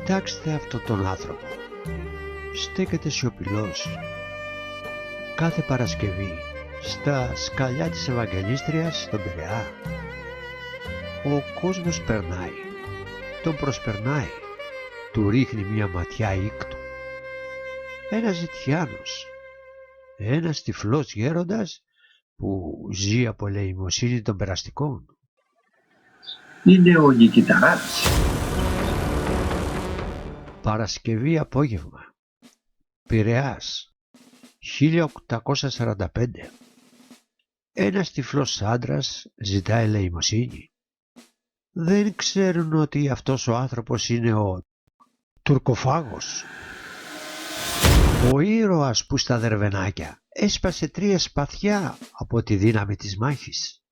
Κοιτάξτε αυτόν τον άνθρωπο. Στέκεται σιωπηλός. Κάθε Παρασκευή στα σκαλιά της Ευαγγελίστριας στον Πειραιά. Ο κόσμος περνάει, τον προσπερνάει, του ρίχνει μια ματιά ήκτου. Ένας ζητιάνος, ένας τυφλός γέροντας που ζει από ελεημοσύνη των περαστικών. Είναι ο Νικηταράς. Παρασκευή απόγευμα, Πειραιάς, 1845. Ένας τυφλός άντρας ζητά ελεημοσύνη. Δεν ξέρουν ότι αυτός ο άνθρωπος είναι ο τουρκοφάγος. Ο ήρωας που στα Δερβενάκια έσπασε 3 σπαθιά από τη δύναμη της μάχης.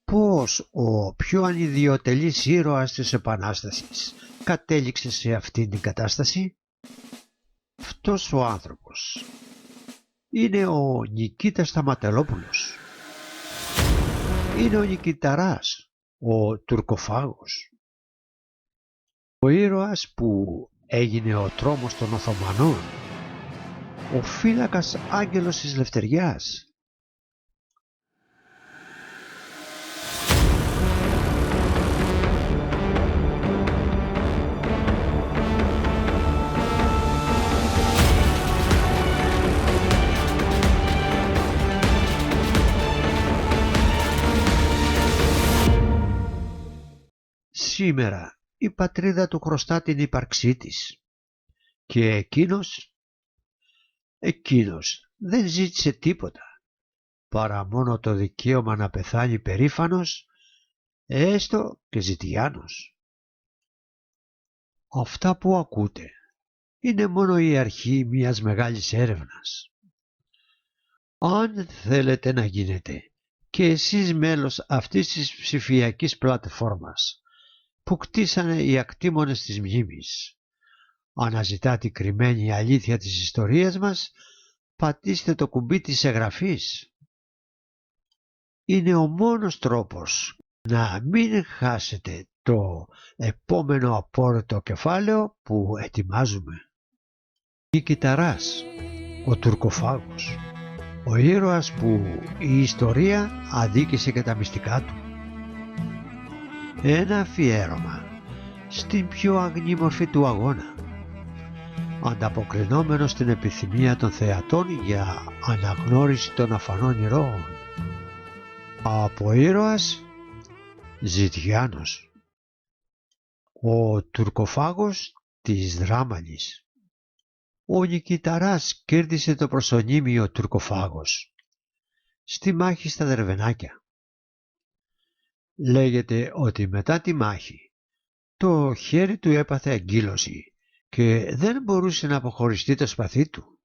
Πώς ο πιο ανιδιοτελής ήρωας της Επανάστασης κατέληξε σε αυτήν την κατάσταση? Αυτός ο άνθρωπος είναι ο Νικήτας Σταματελόπουλος. Είναι ο Νικηταράς, ο τουρκοφάγος. Ο ήρωας που έγινε ο τρόμος των Οθωμανών, ο φύλακας άγγελος της Λευτεριάς. Σήμερα η πατρίδα του χρωστά την ύπαρξή της και εκείνος δεν ζήτησε τίποτα παρά μόνο το δικαίωμα να πεθάνει περήφανος, έστω και ζητιάνος. Αυτά που ακούτε είναι μόνο η αρχή μιας μεγάλης έρευνας. Αν θέλετε να γίνετε και εσείς μέλος αυτής της ψηφιακής πλατφόρμας που κτίσανε οι ακτήμονες της μνήμης, αναζητά την κρυμμένη αλήθεια της ιστορίας μας, πατήστε το κουμπί της εγγραφής. Είναι ο μόνος τρόπος να μην χάσετε το επόμενο απόρριτο κεφάλαιο που ετοιμάζουμε. Νικηταράς, ο τουρκοφάγος, ο ήρωας που η ιστορία αδίκησε και τα μυστικά του. Ένα αφιέρωμα στην πιο αγνή μορφή του αγώνα, ανταποκρινόμενο στην επιθυμία των θεατών για αναγνώριση των αφανών ηρώων. Από ήρωας, ζητιάνος, ο τουρκοφάγος της Δράμανης. Ο Νικηταράς κέρδισε το προσωνύμιο τουρκοφάγος στη μάχη στα Δερβενάκια. Λέγεται ότι μετά τη μάχη το χέρι του έπαθε αγκύλωση και δεν μπορούσε να αποχωριστεί το σπαθί του.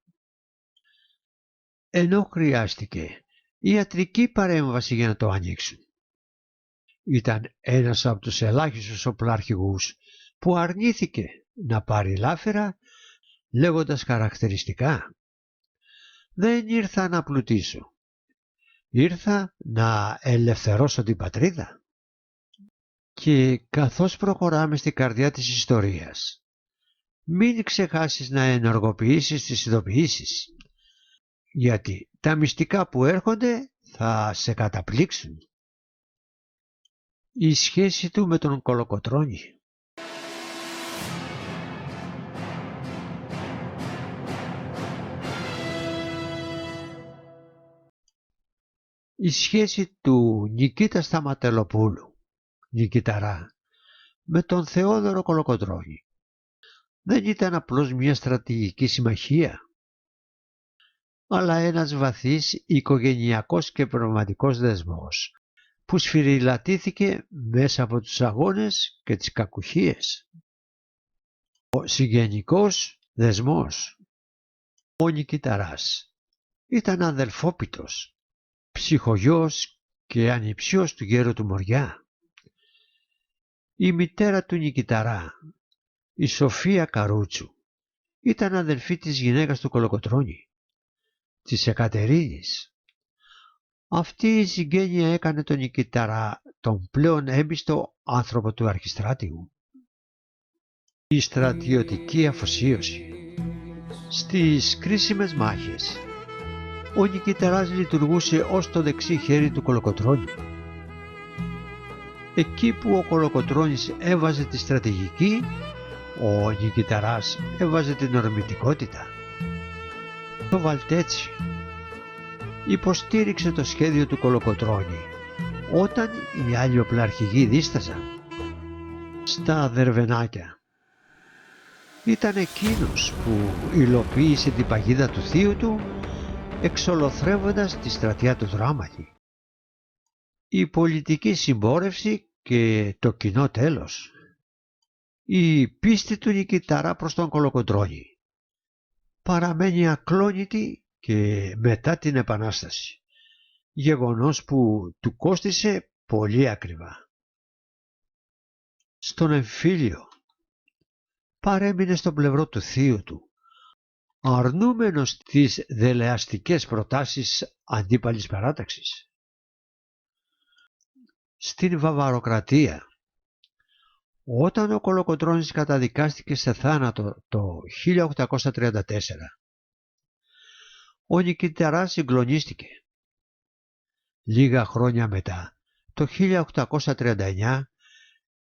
Ενώ χρειάστηκε ιατρική παρέμβαση για να το ανοίξουν. Ήταν ένας από τους ελάχιστους οπλάρχηγους που αρνήθηκε να πάρει λάφυρα, λέγοντας χαρακτηριστικά: «Δεν ήρθα να πλουτίσω, ήρθα να ελευθερώσω την πατρίδα». Και καθώς προχωράμε στην καρδιά της ιστορίας, μην ξεχάσεις να ενεργοποιήσεις τις ειδοποιήσεις, γιατί τα μυστικά που έρχονται θα σε καταπλήξουν. Η σχέση του με τον Κολοκοτρώνη. Η σχέση του Νικήτα Σταματελοπούλου, Νικηταρά, με τον Θεόδωρο Κολοκοτρώνη δεν ήταν απλώς μια στρατηγική συμμαχία, αλλά ένας βαθύς οικογενειακός και πνευματικός δεσμός που σφυριλατήθηκε μέσα από τους αγώνες και τις κακουχίες. Ο συγγενικός δεσμός. Ο Νικηταράς ήταν αδελφόπιτος, ψυχογιός και ανιψιός του γέρου του Μοριά. Η μητέρα του Νικηταρά, η Σοφία Καρούτσου, ήταν αδελφή της γυναίκας του Κολοκοτρώνη, της Εκατερίνης. Αυτή η συγγένεια έκανε τον Νικηταρά τον πλέον έμπιστο άνθρωπο του Αρχιστράτηγου. Η στρατιωτική αφοσίωση. Στις κρίσιμες μάχες, ο Νικηταράς λειτουργούσε ως το δεξί χέρι του Κολοκοτρώνη. Εκεί που ο Κολοκοτρώνης έβαζε τη στρατηγική, ο Νικηταράς έβαζε την ορμητικότητα. Το Βαλτέτσι υποστήριξε το σχέδιο του Κολοκοτρώνη όταν οι άλλοι οπλαρχηγοί δίσταζαν. Στα Δερβενάκια ήταν εκείνος που υλοποίησε την παγίδα του θείου του, εξολοθρεύοντας τη στρατιά του Δράμαλη. Η πολιτική συμπόρευση και το κοινό τέλος. Η πίστη του Νικηταρά προς τον Κολοκοτρώνη παραμένει ακλόνητη και μετά την Επανάσταση, γεγονός που του κόστισε πολύ ακριβά. Στον εμφύλιο παρέμεινε στο πλευρό του θείου του, αρνούμενος τις δελεαστικές προτάσεις αντίπαλης παράταξης. Στην Βαβαροκρατία, όταν ο Κολοκοτρώνης καταδικάστηκε σε θάνατο το 1834, ο Νικηταράς συγκλονίστηκε. Λίγα χρόνια μετά, το 1839,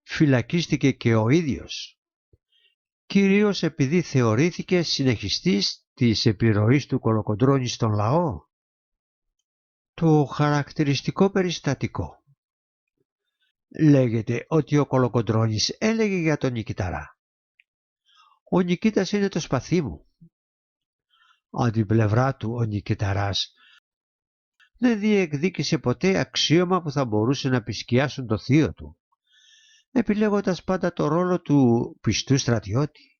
φυλακίστηκε και ο ίδιος, κυρίως επειδή θεωρήθηκε συνεχιστής της επιρροής του Κολοκοτρώνη στον λαό. Το χαρακτηριστικό περιστατικό λέγεται ότι ο Κολοκοτρώνης έλεγε για τον Νικηταρά: «Ο Νικήτας είναι το σπαθί μου». Από την πλευρά του ο Νικηταράς δεν διεκδίκησε ποτέ αξίωμα που θα μπορούσε να επισκιάσουν το θείο του, επιλέγοντας πάντα το ρόλο του πιστού στρατιώτη.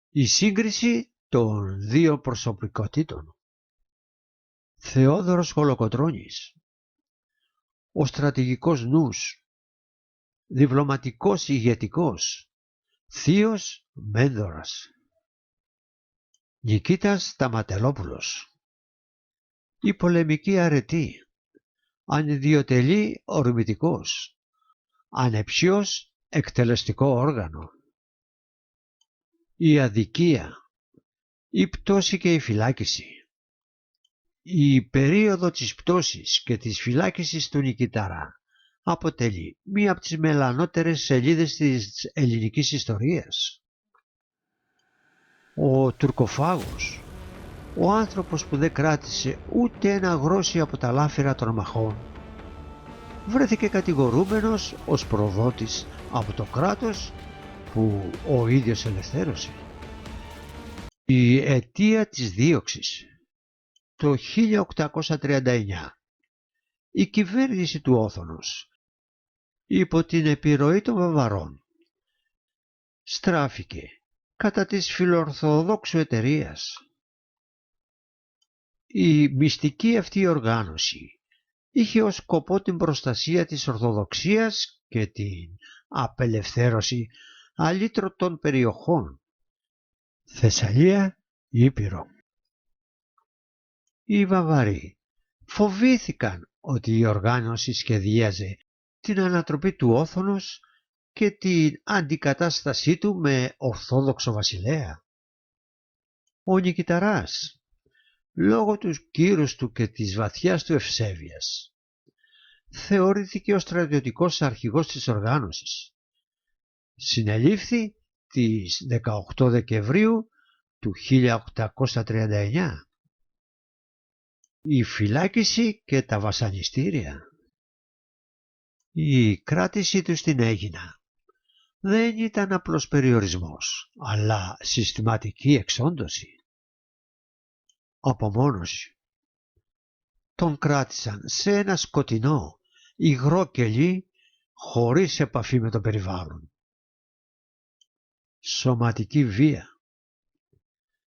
Η σύγκριση των δύο προσωπικότητων. Θεόδωρος Κολοκοτρώνης, ο στρατηγικός νους, διπλωματικός ηγετικός, θείος Μέντορας. Νικήτας Σταματελόπουλος, η πολεμική αρετή, ανιδιοτελή ορμητικός, ανεψιός εκτελεστικό όργανο. Η αδικία, η πτώση και η φυλάκιση. Η περίοδο της πτώσης και της φυλάκισης του Νικηταρά αποτελεί μία από τις μελανότερες σελίδες της ελληνικής ιστορίας. Ο τουρκοφάγος, ο άνθρωπος που δεν κράτησε ούτε ένα γρόσι από τα λάφυρα των μαχών, βρέθηκε κατηγορούμενος ως προδότης από το κράτος που ο ίδιος ελευθέρωσε. Η αιτία της δίωξης. Το 1839 η κυβέρνηση του Όθωνος, υπό την επιρροή των Βαβαρών, στράφηκε κατά της φιλορθοδόξου εταιρείας. Η μυστική αυτή οργάνωση είχε ως σκοπό την προστασία της Ορθοδοξίας και την απελευθέρωση αλήτρωτων περιοχών, Θεσσαλία, Ήπειρο. Οι Βαβαροί φοβήθηκαν ότι η οργάνωση σχεδίαζε την ανατροπή του Όθωνος και την αντικατάστασή του με Ορθόδοξο βασιλέα. Ο Νικηταράς, λόγω του κύρους του και της βαθιάς του ευσέβειας, θεωρήθηκε ο στρατιωτικός αρχηγός της οργάνωσης. Συνελήφθη τις 18 Δεκεμβρίου του 1839. Η φυλάκιση και τα βασανιστήρια. Η κράτηση του στην Αίγινα δεν ήταν απλός περιορισμός, αλλά συστηματική εξόντωση. Απομόνωση. Τον κράτησαν σε ένα σκοτεινό, υγρό κελί χωρίς επαφή με το περιβάλλον. Σωματική βία.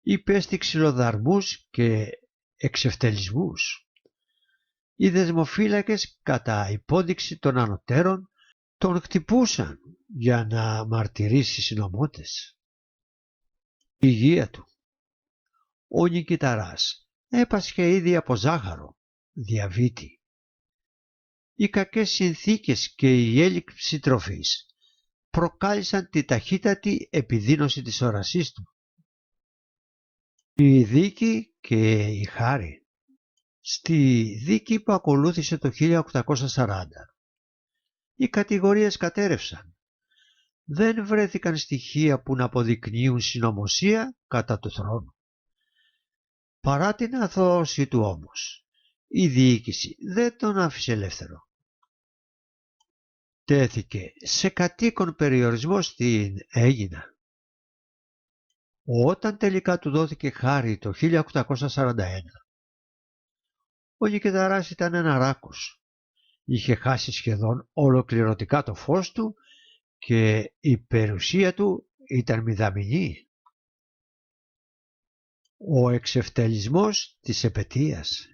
Υπέστη ξυλοδαρμούς και εξευτελισμούς. Οι δεσμοφύλακες, κατά υπόδειξη των ανωτέρων, τον χτυπούσαν για να μαρτυρήσει συνωμότες. Η υγεία του. Ο Νικηταράς έπασχε ήδη από ζάχαρο, διαβήτη. Οι κακές συνθήκες και η έλλειψη τροφής προκάλεσαν τη ταχύτατη επιδείνωση της όρασής του. Η δίκη και η χάρη. Στη δίκη που ακολούθησε το 1840, οι κατηγορίες κατέρευσαν. Δεν βρέθηκαν στοιχεία που να αποδεικνύουν συνωμοσία κατά του θρόνου. Παρά την αθώωση του όμως, η διοίκηση δεν τον άφησε ελεύθερο. Τέθηκε σε κατοίκον περιορισμό στην Αίγινα. Όταν τελικά του δόθηκε χάρη το 1841, ο Νικηδαράς ήταν ένα ράκος. Είχε χάσει σχεδόν ολοκληρωτικά το φως του και η περιουσία του ήταν μηδαμινή. Ο εξευτελισμός της επετείας.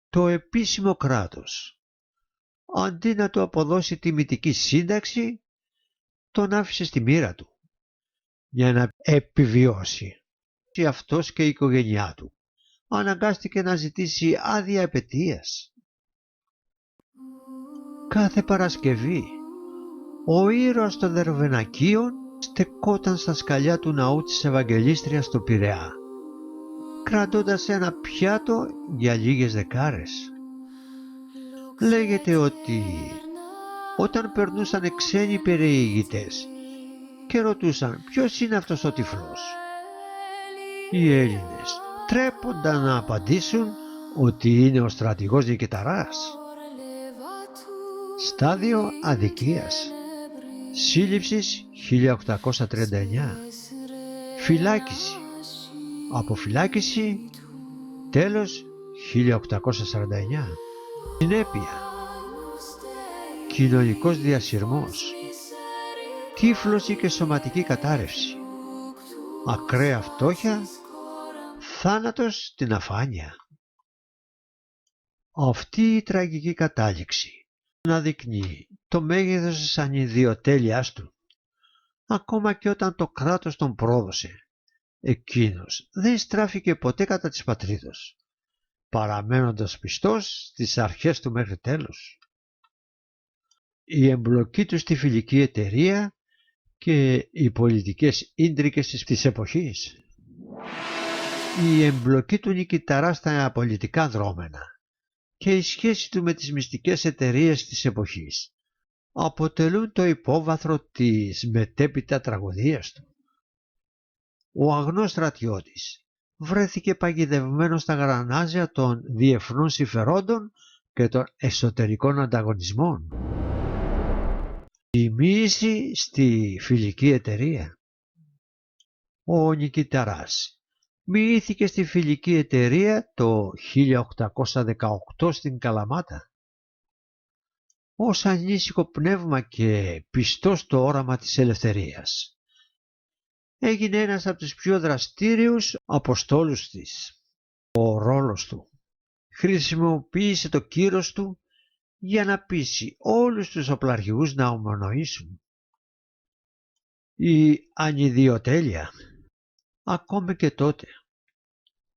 Το επίσημο κράτος, αντί να του αποδώσει τιμητική σύνταξη, τον άφησε στη μοίρα του για να επιβιώσει. Και αυτός και η οικογένειά του αναγκάστηκε να ζητήσει άδεια επετείας. Κάθε Παρασκευή ο ήρωας των Δερβενακίων στεκόταν στα σκαλιά του ναού της Ευαγγελίστριας στο Πειραιά, κρατώντας ένα πιάτο για λίγες δεκάρες. Λέγεται ότι όταν περνούσαν ξένοι περιηγητές και ρωτούσαν ποιος είναι αυτός ο τυφλός, οι Έλληνες τρέπονταν να απαντήσουν ότι είναι ο στρατηγός Νικηταράς. Στάδιο αδικίας. Σύλληψης 1839. Φυλάκιση. Αποφυλάκιση. Τέλος 1849. Συνέπεια. Κοινωνικός διασυρμός. Τύφλωση και σωματική κατάρρευση. Ακραία φτώχεια. Θάνατος στην αφάνεια. Αυτή η τραγική κατάληξη αναδεικνύει το μέγεθος της ανιδιοτέλειάς του. Ακόμα και όταν το κράτος τον πρόδωσε, εκείνος δεν στράφηκε ποτέ κατά της πατρίδος, παραμένοντας πιστός στις αρχές του μέχρι τέλους. Η εμπλοκή του στη φιλική εταιρεία και οι πολιτικές ίντρικες της εποχής. Η εμπλοκή του Νικηταρά στα πολιτικά δρόμενα και η σχέση του με τις μυστικές εταιρείες της εποχής αποτελούν το υπόβαθρο της μετέπειτα τραγωδίας του. Ο αγνός στρατιώτης βρέθηκε παγιδευμένος στα γρανάζια των διεθνών συμφερόντων και των εσωτερικών ανταγωνισμών. Η μοίηση στη φιλική εταιρεία. Ο Νικηταράς μοιήθηκε στη φιλική εταιρεία το 1818 στην Καλαμάτα. Ως ανήσυχο πνεύμα και πιστός στο όραμα της ελευθερίας, έγινε ένας από τους πιο δραστήριους αποστόλους της. Ο ρόλος του χρησιμοποίησε το κύρος του για να πείσει όλους τους οπλαρχηγούς να ομονοήσουν. Η ανιδιοτέλεια ακόμη και τότε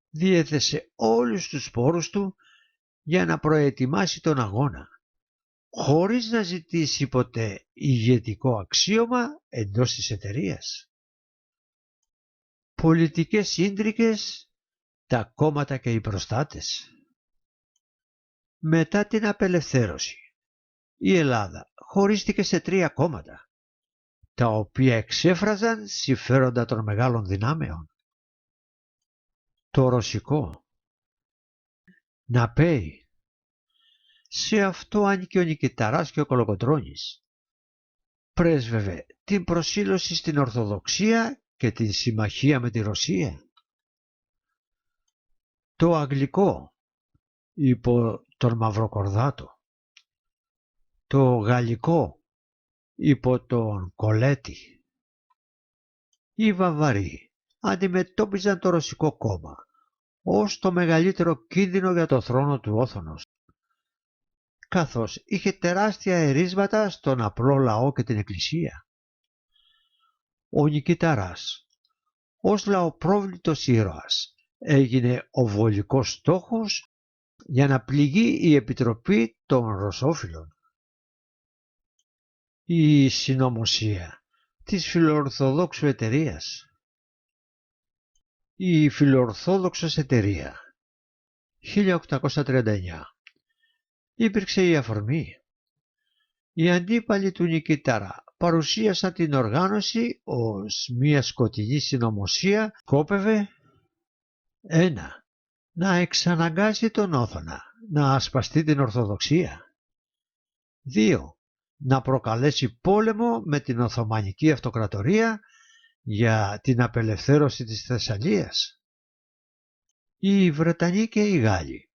διέθεσε όλους τους πόρους του για να προετοιμάσει τον αγώνα, χωρίς να ζητήσει ποτέ ηγετικό αξίωμα εντός της εταιρείας. Πολιτικές ίντρικες, τα κόμματα και οι προστάτες. Μετά την απελευθέρωση, η Ελλάδα χωρίστηκε σε 3 κόμματα, τα οποία εξέφραζαν συμφέροντα των μεγάλων δυνάμεων. Το ρωσικό, Ναπέι, σε αυτό άνοικε ο Νικηταράς και ο Κολοκοτρώνης. Πρέσβευε την προσήλωση στην Ορθοδοξία και την συμμαχία με τη Ρωσία. Το αγγλικό, υπό τον Μαυροκορδάτο. Το γαλλικό, υπό τον Κολέτη. Οι Βαβαροί αντιμετώπιζαν το ρωσικό κόμμα ως το μεγαλύτερο κίνδυνο για το θρόνο του Όθωνος, καθώς είχε τεράστια ερίσματα στον απλό λαό και την εκκλησία. Ο Νικηταράς, ως λαοπρόβλητος ήρωας, έγινε ο βολικός στόχος για να πληγεί η επιτροπή των ρωσόφιλων. η συνωμοσία της φιλοορθοδόξου εταιρείας. Η φιλοορθόδοξος εταιρεία 1839 υπήρξε η αφορμή. Οι αντίπαλοι του Νικητάρα παρουσίασαν την οργάνωση ως μια σκοτεινή συνωμοσία. Σκόπευε 1. Να εξαναγκάσει τον Όθωνα να ασπαστεί την Ορθοδοξία. 2. Να προκαλέσει πόλεμο με την Οθωμανική Αυτοκρατορία για την απελευθέρωση της Θεσσαλίας. Οι Βρετανοί και οι Γάλλοι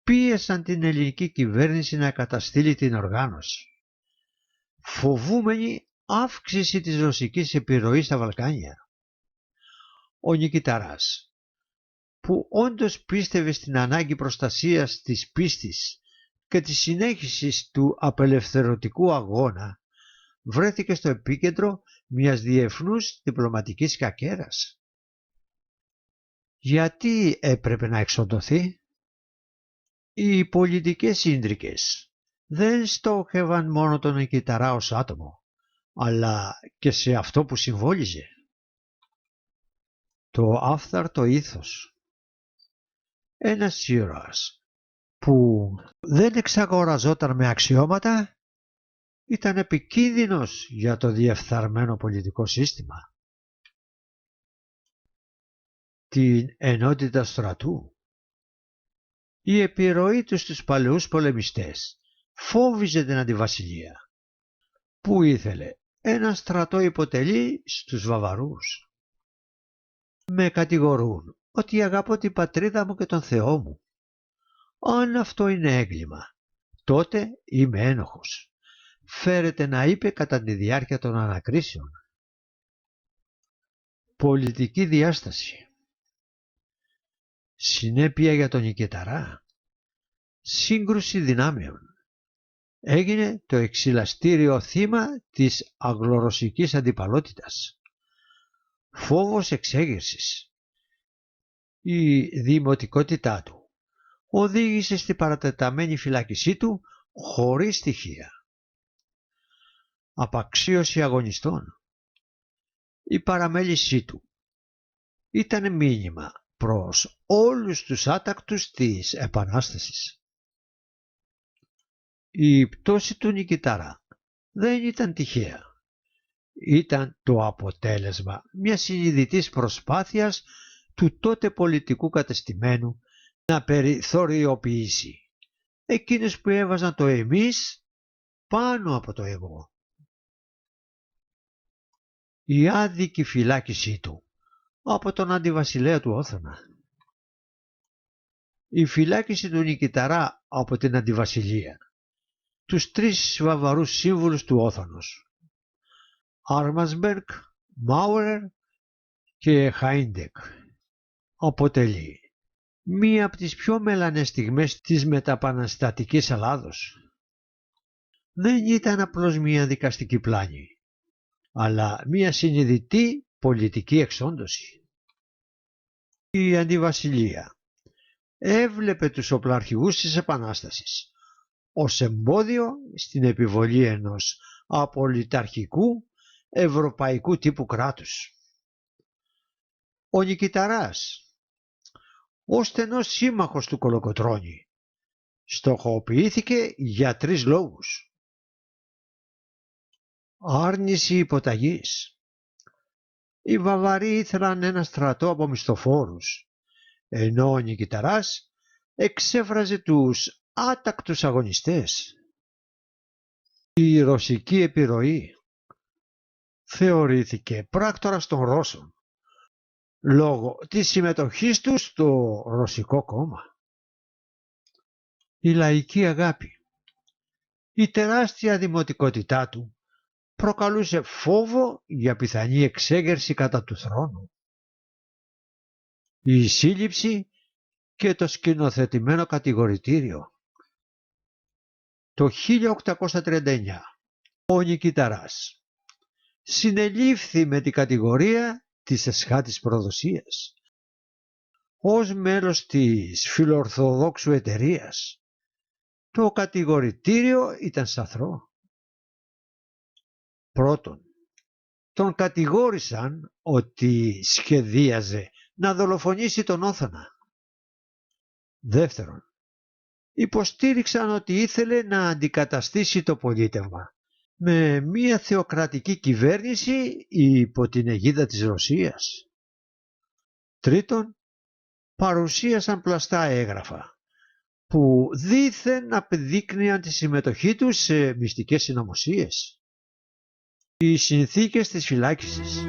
πίεσαν την ελληνική κυβέρνηση να καταστήλει την οργάνωση, φοβούμενοι αύξηση της ρωσικής επιρροής στα Βαλκάνια. Ο Νικηταράς, που όντως πίστευε στην ανάγκη προστασίας της πίστης και της συνέχισης του απελευθερωτικού αγώνα, βρέθηκε στο επίκεντρο μιας διεθνούς διπλωματικής κακέρας. Γιατί έπρεπε να εξοντωθεί? Οι πολιτικές ίντρικες δεν στόχευαν μόνο τον Νικηταρά ως άτομο, αλλά και σε αυτό που συμβόλιζε. Το άφθαρτο ήθος. Ένας ήρωας που δεν εξαγοραζόταν με αξιώματα ήταν επικίνδυνος για το διεφθαρμένο πολιτικό σύστημα. Την ενότητα στρατού. Η επιρροή του στους παλαιούς πολεμιστές φόβιζε την αντιβασιλεία, που ήθελε ένα στρατό υποτελή στους Βαβαρούς. Με κατηγορούν ότι αγαπώ την πατρίδα μου και τον Θεό μου. Αν αυτό είναι έγκλημα, τότε είμαι ένοχος. Φέρεται να είπε κατά τη διάρκεια των ανακρίσεων. Πολιτική διάσταση. Συνέπεια για τον Νικηταρά. Σύγκρουση δυνάμεων. Έγινε το εξυλαστήριο θύμα της αγγλορωσικής αντιπαλότητας. Φόβος εξέγερσης. Η δημοτικότητά του οδήγησε στην παρατεταμένη φυλάκισή του χωρίς στοιχεία. Απαξίωση αγωνιστών. Η παραμέλησή του ήταν μήνυμα προς όλους τους άτακτους της Επανάστασης. Η πτώση του Νικητάρα δεν ήταν τυχαία. Ήταν το αποτέλεσμα μιας συνειδητής προσπάθειας του τότε πολιτικού κατεστημένου να περιθωριοποιήσει εκείνους που έβαζαν το εμείς πάνω από το εγώ. Η άδικη φυλάκισή του από τον αντιβασιλέα του Όθωνα. Η φυλάκιση του Νικηταρά από την αντιβασιλεία, τους 3 βαβαρούς σύμβουλους του Όθωνος, Άρμανσμπεργκ, Μάουρερ και Χάιντεκ, αποτελεί μία από τις πιο μελανές στιγμές της μεταπαναστατικής Ελλάδος. Δεν ήταν απλώς μία δικαστική πλάνη, αλλά μία συνειδητή πολιτική εξόντωση. Η αντιβασιλεία έβλεπε τους οπλαρχηγούς της Επανάστασης ως εμπόδιο στην επιβολή ενός απολυταρχικού ευρωπαϊκού τύπου κράτους. Ο Νικηταράς, ως στενός σύμμαχος του Κολοκοτρώνη, στοχοποιήθηκε για 3 λόγους. Άρνηση υποταγής. Οι Βαβαροί ήθελαν ένα στρατό από μισθοφόρους, ενώ ο Νικηταράς εξέφραζε τους άτακτους αγωνιστές. Η ρωσική επιρροή. Θεωρήθηκε πράκτορας των Ρώσων λόγω της συμμετοχής του στο Ρωσικό κόμμα. Η λαϊκή αγάπη. Η τεράστια δημοτικότητά του προκαλούσε φόβο για πιθανή εξέγερση κατά του θρόνου. Η σύλληψη και το σκηνοθετημένο κατηγορητήριο. Το 1839 ο Νικηταράς συνελήφθη με την κατηγορία της εσχάτης προδοσίας ως μέλος της φιλοορθοδόξου εταιρείας. Το κατηγορητήριο ήταν σαθρό. Πρώτον, τον κατηγόρησαν ότι σχεδίαζε να δολοφονήσει τον Όθωνα. Δεύτερον, υποστήριξαν ότι ήθελε να αντικαταστήσει το πολίτευμα με μια θεοκρατική κυβέρνηση υπό την αιγίδα της Ρωσίας. Τρίτον, παρουσίασαν πλαστά έγγραφα που δήθεν απεδείκνυαν τη συμμετοχή τους σε μυστικές συνωμοσίες. Οι συνθήκες της φυλάκισης.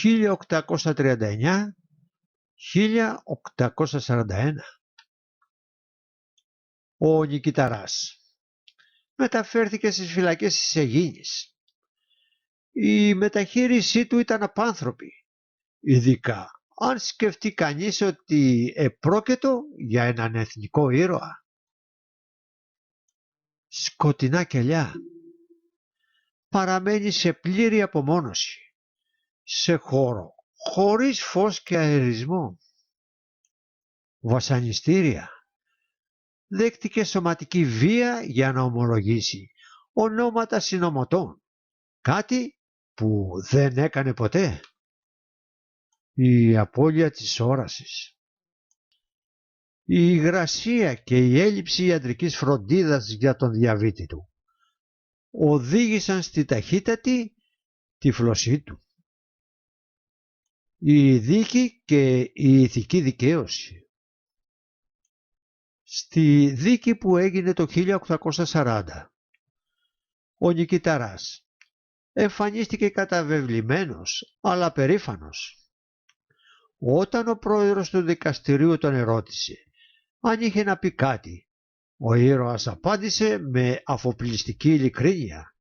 «1839-1841». Ο Νικηταράς μεταφέρθηκε στις φυλακές της Αιγίνης. Η μεταχείρισή του ήταν απάνθρωπη, ειδικά αν σκεφτεί κανείς ότι επρόκειτο για έναν εθνικό ήρωα. Σκοτεινά κελιά. Παραμένει σε πλήρη απομόνωση, σε χώρο χωρίς φως και αερισμό. Βασανιστήρια. Δέχτηκε σωματική βία για να ομολογήσει ονόματα συνωμοτών, κάτι που δεν έκανε ποτέ. Η απώλεια της όρασης. Η υγρασία και η έλλειψη ιατρικής φροντίδας για τον διαβήτη του οδήγησαν στη ταχύτατη τυφλωσή του. Η δίκη και η ηθική δικαίωση. Στη δίκη που έγινε το 1840, ο Νικηταράς εμφανίστηκε καταβεβλημένος αλλά περήφανος. Όταν ο πρόεδρος του δικαστηρίου τον ερώτησε αν είχε να πει κάτι, ο ήρωας απάντησε με αφοπλιστική ειλικρίνεια: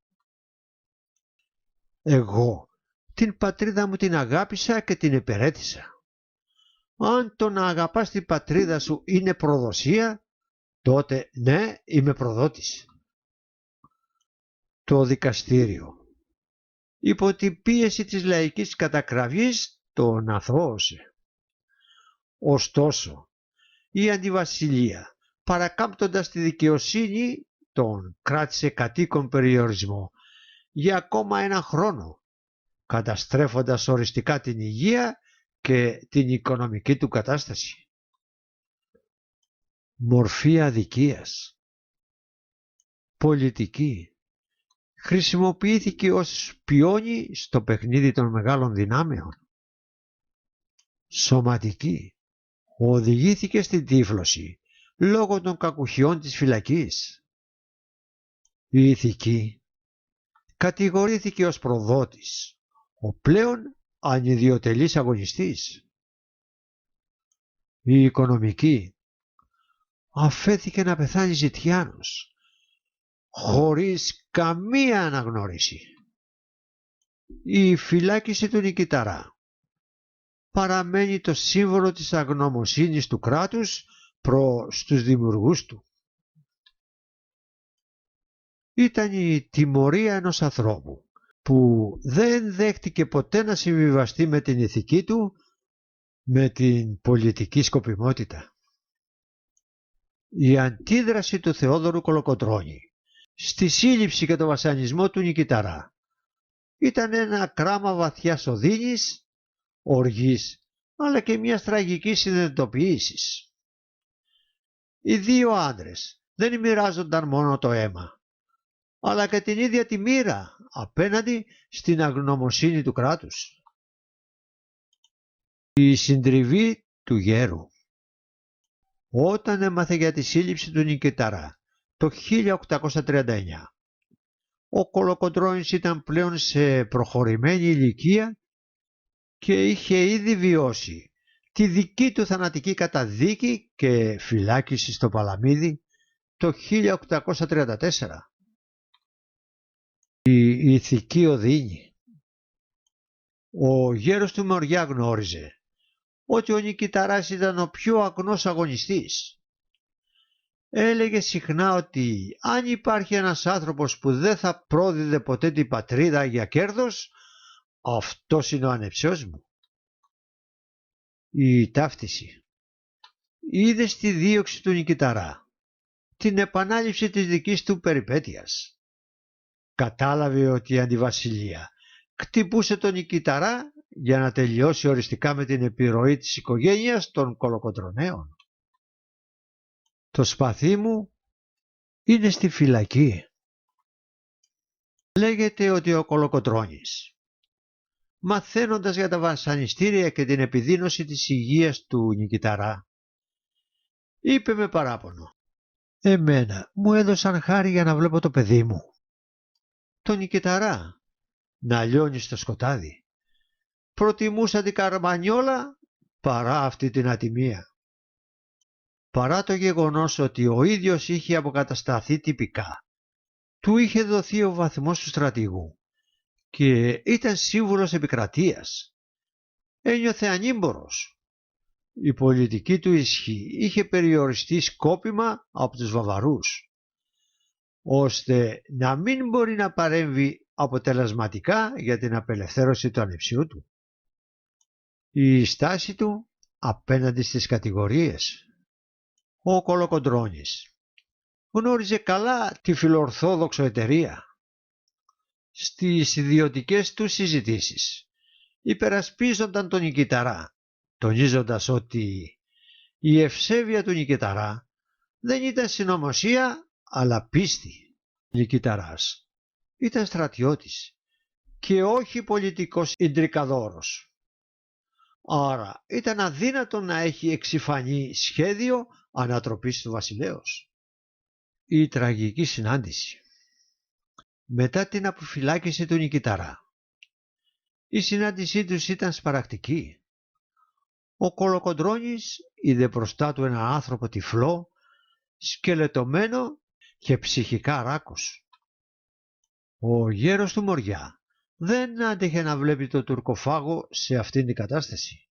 «Εγώ την πατρίδα μου την αγάπησα και την υπηρέτησα. Αν το να αγαπάς την πατρίδα σου είναι προδοσία, τότε ναι, είμαι προδότης». Το δικαστήριο, υπό την πίεση της λαϊκής κατακραυγής, τον αθώωσε. Ωστόσο, η αντιβασιλεία, παρακάμπτοντας τη δικαιοσύνη, τον κράτησε κατοίκον περιορισμό για ακόμα ένα χρόνο, καταστρέφοντας οριστικά την υγεία και την οικονομική του κατάσταση. Μορφή αδικίας. Πολιτική. Χρησιμοποιήθηκε ως πιόνι στο παιχνίδι των μεγάλων δυνάμεων. Σωματική. Οδηγήθηκε στην τύφλωση λόγω των κακουχιών της φυλακής. Η ηθική. Κατηγορήθηκε ως προδότης, ο πλέον ανιδιοτελής αγωνιστής. Η οικονομική. Αφέθηκε να πεθάνει ζητιάνος, χωρίς καμία αναγνώριση. Η φυλάκιση του Νικηταρά παραμένει το σύμβολο της αγνωμοσύνης του κράτους προς τους δημιουργούς του. Ήταν η τιμωρία ενός ανθρώπου που δεν δέχτηκε ποτέ να συμβιβαστεί με την ηθική του, με την πολιτική σκοπιμότητα. Η αντίδραση του Θεόδωρου Κολοκοτρώνη στη σύλληψη και το βασανισμό του Νικηταρά ήταν ένα κράμα βαθιάς οδύνης, οργής, αλλά και μιας τραγικής συνειδητοποίησης. Οι δύο άντρες δεν μοιράζονταν μόνο το αίμα, αλλά και την ίδια τη μοίρα απέναντι στην αγνωμοσύνη του κράτους. Η συντριβή του γέρου. Όταν έμαθε για τη σύλληψη του Νικηταρά το 1839, ο Κολοκοτρώνης ήταν πλέον σε προχωρημένη ηλικία και είχε ήδη βιώσει τη δική του θανατική καταδίκη και φυλάκιση στο Παλαμίδι το 1834. Η ηθική οδύνη. Ο γέρος του Μοριά γνώριζε ότι ο Νικηταράς ήταν ο πιο αγνός αγωνιστής. Έλεγε συχνά ότι αν υπάρχει ένας άνθρωπος που δεν θα πρόδιδε ποτέ την πατρίδα για κέρδος, αυτός είναι ο ανεψιός μου. Η ταύτιση. Είδε στη δίωξη του Νικηταρά την επανάληψη της δικής του περιπέτειας. Κατάλαβε ότι η αντιβασιλεία κτυπούσε τον Νικηταρά για να τελειώσει οριστικά με την επιρροή της οικογένειας των Κολοκοντρονέων. Το σπαθί μου είναι στη φυλακή. Λέγεται ότι ο Κολοκοντρώνης, μαθαίνοντας για τα βασανιστήρια και την επιδείνωση της υγείας του Νικηταρά, είπε με παράπονο: «Εμένα μου έδωσαν χάρη για να βλέπω το παιδί μου, τον Νικηταρά, να λιώνει στο σκοτάδι. Προτιμούσα την καρμανιόλα παρά αυτή την ατιμία». Παρά το γεγονός ότι ο ίδιος είχε αποκατασταθεί τυπικά, του είχε δοθεί ο βαθμός του στρατηγού και ήταν σύμβουλος επικρατείας, ένιωθε ανήμπορος. Η πολιτική του ισχύ είχε περιοριστεί σκόπιμα από τους Βαβαρούς, ώστε να μην μπορεί να παρέμβει αποτελεσματικά για την απελευθέρωση του ανεψιού του. Η στάση του απέναντι στις κατηγορίες. Ο Κολοκοντρώνης γνώριζε καλά τη φιλορθόδοξο εταιρεία. Στις ιδιωτικές του συζητήσεις υπερασπίζονταν τον Νικηταρά, τονίζοντας ότι η ευσέβεια του Νικηταρά δεν ήταν συνωμοσία αλλά πίστη. Ο Νικηταράς ήταν στρατιώτης και όχι πολιτικός ιντρικαδόρος. Άρα ήταν αδύνατο να έχει εξυφανεί σχέδιο ανατροπής του βασιλέως. Η τραγική συνάντηση. Μετά την αποφυλάκηση του Νικηταρά, η συνάντησή τους ήταν σπαρακτική. Ο Κολοκοντρώνης είδε μπροστά του ένα άνθρωπο τυφλό, σκελετωμένο και ψυχικά ράκος. Ο γέρος του Μοριά δεν άντεχε να βλέπει τον τουρκοφάγο σε αυτήν την κατάσταση.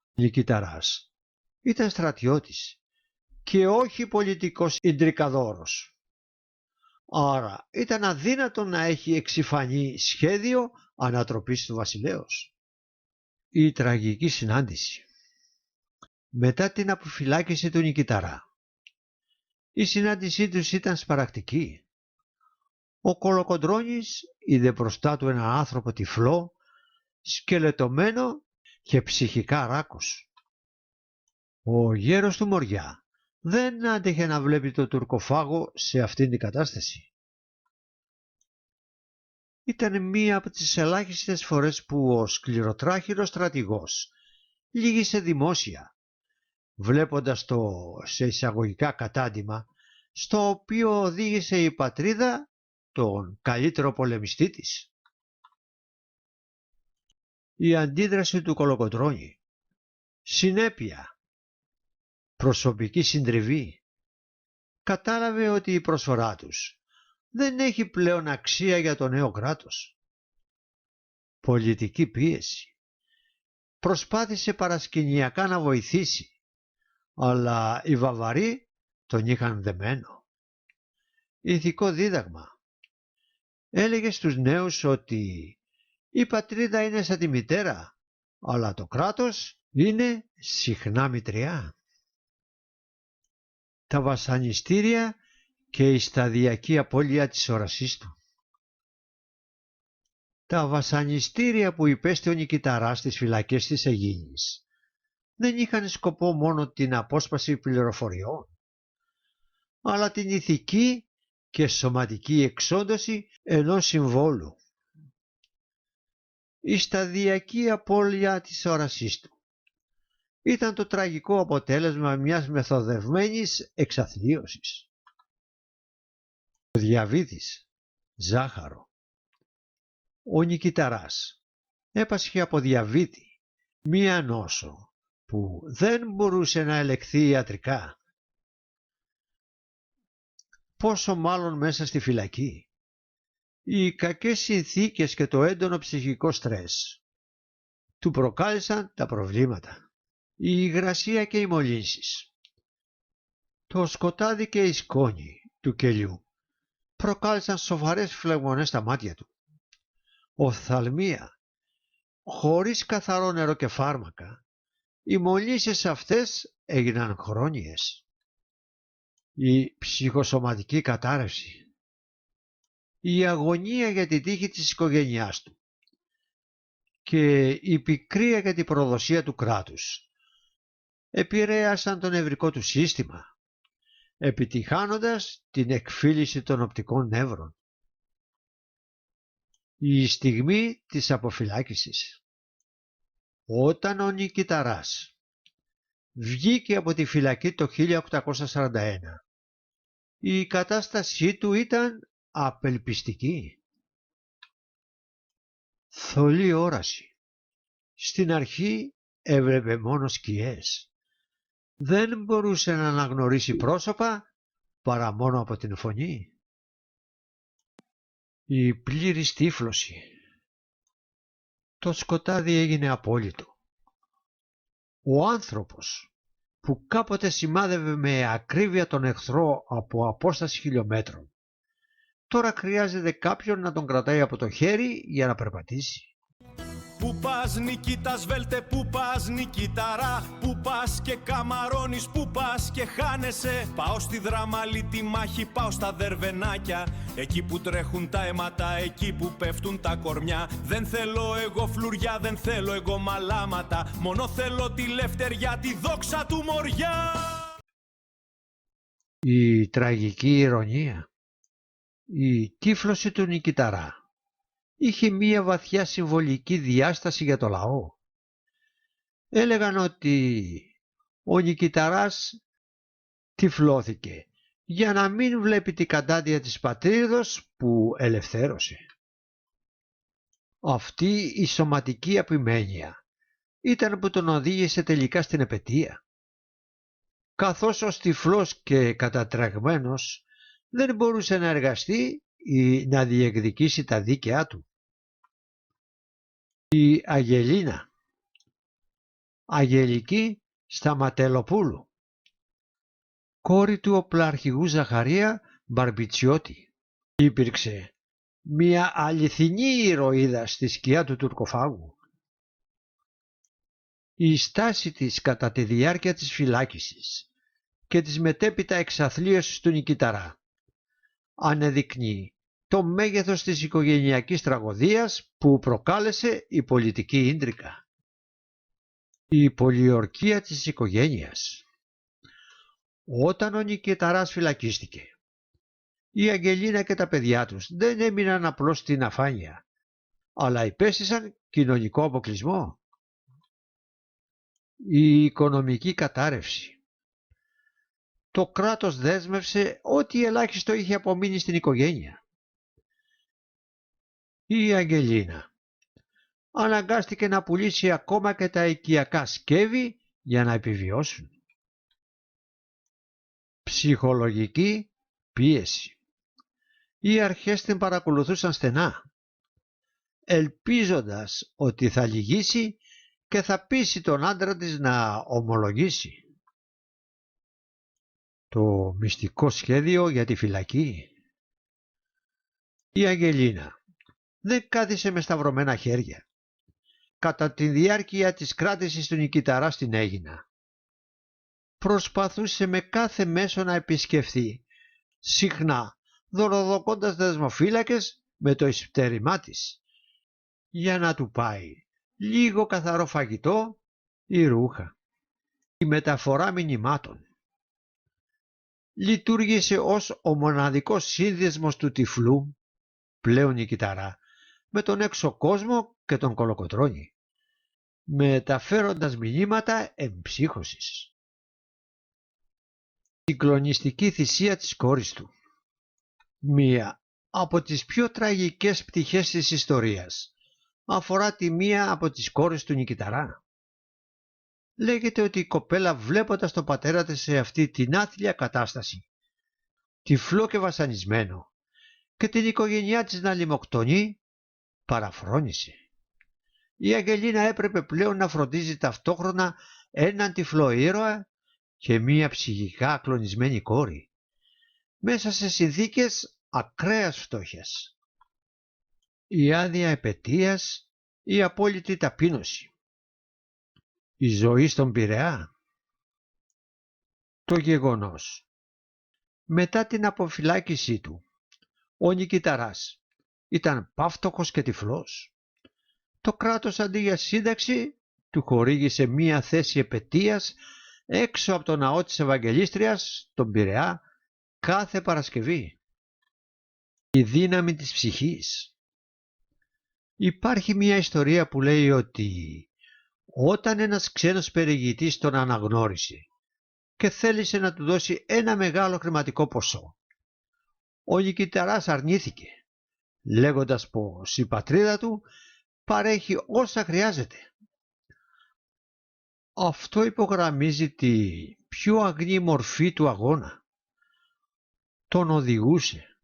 Ο Νικηταράς ήταν στρατιώτης και όχι πολιτικός ιντρικαδόρος. Άρα ήταν αδύνατο να έχει εξυφανεί σχέδιο ανατροπής του βασιλέως. Η τραγική συνάντηση. Μετά την αποφυλάκηση του Νικηταρά, η συνάντησή τους ήταν σπαρακτική. Ο Κολοκοντρώνης είδε μπροστά του ένα άνθρωπο τυφλό, σκελετωμένο και ψυχικά ράκος. Ο γέρος του Μοριά δεν άντεχε να βλέπει τον τουρκοφάγο σε αυτήν την κατάσταση. Ήταν μία από τις ελάχιστες φορές που ο σκληροτράχυλος στρατηγός λύγησε δημόσια, βλέποντας το σε εισαγωγικά κατάντημα στο οποίο οδήγησε η πατρίδα τον καλύτερο πολεμιστή της. Η αντίδραση του Κολοκοντρώνη. Συνέπεια. Προσωπική συντριβή. Κατάλαβε ότι η προσφορά τους δεν έχει πλέον αξία για το νέο κράτος. Πολιτική πίεση. Προσπάθησε παρασκηνιακά να βοηθήσει, αλλά οι Βαβαροί τον είχαν δεμένο. Ηθικό δίδαγμα. Έλεγε στους νέους ότι η πατρίδα είναι σαν τη μητέρα, αλλά το κράτος είναι συχνά μητριά. Τα βασανιστήρια και η σταδιακή απώλεια της όρασής του. Τα βασανιστήρια που υπέστη ο Νικηταράς στις φυλακές της Αιγίνης δεν είχαν σκοπό μόνο την απόσπαση πληροφοριών, αλλά την ηθική και σωματική εξόντωση ενός συμβόλου. Η σταδιακή απώλεια της όρασής του ήταν το τραγικό αποτέλεσμα μιας μεθοδευμένης εξαθλίωσης. Ο διαβήτης, ζάχαρο. Ο Νικηταράς έπασχε από διαβήτη, μία νόσο που δεν μπορούσε να ελεγχθεί ιατρικά. Πόσο μάλλον μέσα στη φυλακή. Οι κακές συνθήκες και το έντονο ψυχικό στρες του προκάλεσαν τα προβλήματα. Η υγρασία και οι μολύνσεις. Το σκοτάδι και η σκόνη του κελιού προκάλεσαν σοβαρές φλεγμονές στα μάτια του. Οφθαλμία. Χωρίς καθαρό νερό και φάρμακα, οι μολύνσεις αυτές έγιναν χρόνιες. η ψυχοσωματική κατάρρευση, η αγωνία για τη τύχη της οικογένειάς του και η πικρία για την προδοσία του κράτους επηρέασαν το νευρικό του σύστημα, επιτυχάνοντας την εκφύλιση των οπτικών νεύρων. Η στιγμή της αποφυλάκησης. Όταν ο Νικηταράς βγήκε από τη φυλακή το 1841, η κατάστασή του ήταν απελπιστική. Θολή όραση. Στην αρχή έβλεπε μόνο σκιές. Δεν μπορούσε να αναγνωρίσει πρόσωπα παρά μόνο από την φωνή. Η πλήρης τύφλωση. Το σκοτάδι έγινε απόλυτο. Ο άνθρωπος που κάποτε σημάδευε με ακρίβεια τον εχθρό από απόσταση χιλιόμετρων, τώρα χρειάζεται κάποιον να τον κρατάει από το χέρι για να περπατήσει. Πού πας Νικήτα Σβέλτε, πού πας Νικηταρά, πού πας και καμαρώνεις, πού πας και χάνεσαι. Πάω στη Δραμαλή τη μάχη, πάω στα Δερβενάκια, εκεί που τρέχουν τα αίματα, εκεί που πέφτουν τα κορμιά. Δεν θέλω εγώ φλουριά, δεν θέλω εγώ μαλάματα, μόνο θέλω τη λευτεριά, τη δόξα του Μοριά. Η τραγική ηρωνία. Η τύφλωση του Νικηταρά είχε μία βαθιά συμβολική διάσταση για το λαό. Έλεγαν ότι ο Νικηταράς τυφλώθηκε για να μην βλέπει την κατάντια της πατρίδος που ελευθέρωσε. Αυτή η σωματική απειμένεια ήταν που τον οδήγησε τελικά στην επετεία. Καθώς ως τυφλός και κατατραγμένος δεν μπορούσε να εργαστεί ή να διεκδικήσει τα δίκαιά του. Η Αγελίνα, Αγελική Σταματελοπούλου, κόρη του οπλαρχηγού Ζαχαρία Μπαρμπιτσιώτη, υπήρξε μια αληθινή ηρωίδα στη σκιά του τουρκοφάγου. Η στάση της κατά τη διάρκεια της φυλάκισης και της μετέπειτα εξαθλίωσης του Νικηταρά ανεδεικνύει το μέγεθος της οικογενειακής τραγωδίας που προκάλεσε η πολιτική ίντρικα. Η πολιορκία της οικογένειας. Όταν ο Νικηταράς φυλακίστηκε, η Αγγελίνα και τα παιδιά τους δεν έμειναν απλώς στην αφάνεια, αλλά υπέστησαν κοινωνικό αποκλεισμό. Η οικονομική κατάρρευση. Το κράτος δέσμευσε ό,τι ελάχιστο είχε απομείνει στην οικογένεια. Η Αγγελίνα αναγκάστηκε να πουλήσει ακόμα και τα οικιακά σκεύη για να επιβιώσουν. Ψυχολογική πίεση. Οι αρχές την παρακολουθούσαν στενά, ελπίζοντας ότι θα λυγίσει και θα πείσει τον άντρα της να ομολογήσει. Το μυστικό σχέδιο για τη φυλακή. Η Αγγελίνα δεν κάθισε με σταυρωμένα χέρια. Κατά τη διάρκεια της κράτησης του Νικηταρά στην Αίγινα, προσπαθούσε με κάθε μέσο να επισκεφθεί, συχνά δωροδοκώντας δεσμοφύλακες με το εισπτέρημά της, για να του πάει λίγο καθαρό φαγητό ή ρούχα. Η μεταφορά μηνυμάτων. Λειτουργήσε ως ο μοναδικός σύνδεσμος του τυφλού, πλέον Νικηταρά, με τον έξω κόσμο και τον κολοκοτρώνη, μεταφέροντας μηνύματα εμψύχωσης. Η συγκλονιστική θυσία της κόρης του. Μία από τις πιο τραγικές πτυχές της ιστορίας αφορά τη μία από τις κόρες του Νικηταρά. Λέγεται ότι η κοπέλα, βλέποντας τον πατέρα της σε αυτή την άθλια κατάσταση, τυφλό και βασανισμένο, και την οικογένειά της να λιμοκτονεί, παραφρόνησε. Η Αγγελίνα έπρεπε πλέον να φροντίζει ταυτόχρονα έναν τυφλό ήρωα και μία ψυχικά κλονισμένη κόρη, μέσα σε συνθήκες ακραίας φτώχειας. Η άδεια επετείας, η απόλυτη ταπείνωση. Η ζωή στον Πειραιά. Το γεγονός Μετά την αποφυλάκησή του, ο Νικηταράς ήταν πάυτοχος και τυφλός. Το κράτος αντί για σύνταξη του χορήγησε μία θέση επετείας έξω από το ναό της Ευαγγελίστριας στον Πειραιά κάθε Παρασκευή. Η δύναμη της ψυχής. Υπάρχει μία ιστορία που λέει ότι όταν ένας ξένος περιηγητής τον αναγνώρισε και θέλησε να του δώσει ένα μεγάλο χρηματικό ποσό, ο Νικηταράς αρνήθηκε, λέγοντας πως η πατρίδα του παρέχει όσα χρειάζεται. Αυτό υπογραμμίζει τη πιο αγνή μορφή του αγώνα. Τον οδηγούσε,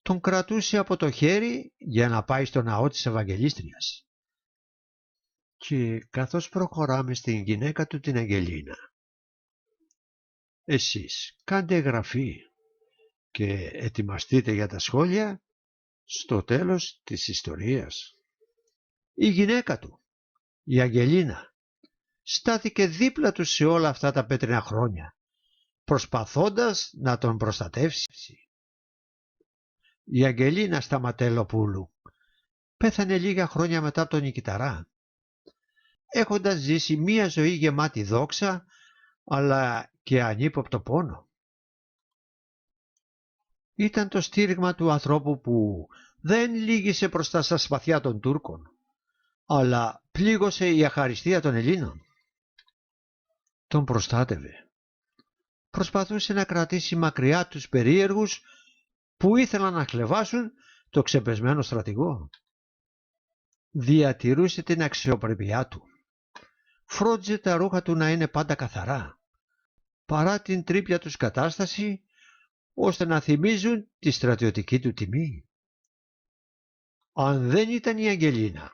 τον κρατούσε από το χέρι για να πάει στο ναό της Ευαγγελίστριας. Και καθώς προχωράμε στην γυναίκα του την Αγγελίνα, εσείς κάντε εγγραφή και ετοιμαστείτε για τα σχόλια στο τέλος της ιστορίας. Η γυναίκα του, η Αγγελίνα, στάθηκε δίπλα του σε όλα αυτά τα πέτρινα χρόνια, προσπαθώντας να τον προστατεύσει. Η Αγγελίνα Σταματελοπούλου πέθανε λίγα χρόνια μετά από τον Νικηταρά, έχοντας ζήσει μία ζωή γεμάτη δόξα, αλλά και ανύποπτο πόνο. Ήταν το στήριγμα του ανθρώπου που δεν λύγησε μπροστά στα σπαθιά των Τούρκων, αλλά πλήγωσε η αχαριστία των Ελλήνων. Τον προστάτευε. Προσπαθούσε να κρατήσει μακριά τους περίεργους που ήθελαν να χλεβάσουν το ξεπεσμένο στρατηγό. Διατηρούσε την αξιοπρέπειά του. Φρόντιζε τα ρούχα του να είναι πάντα καθαρά, παρά την τρίπια τους κατάσταση, ώστε να θυμίζουν τη στρατιωτική του τιμή. Αν δεν ήταν η Αγγελίνα,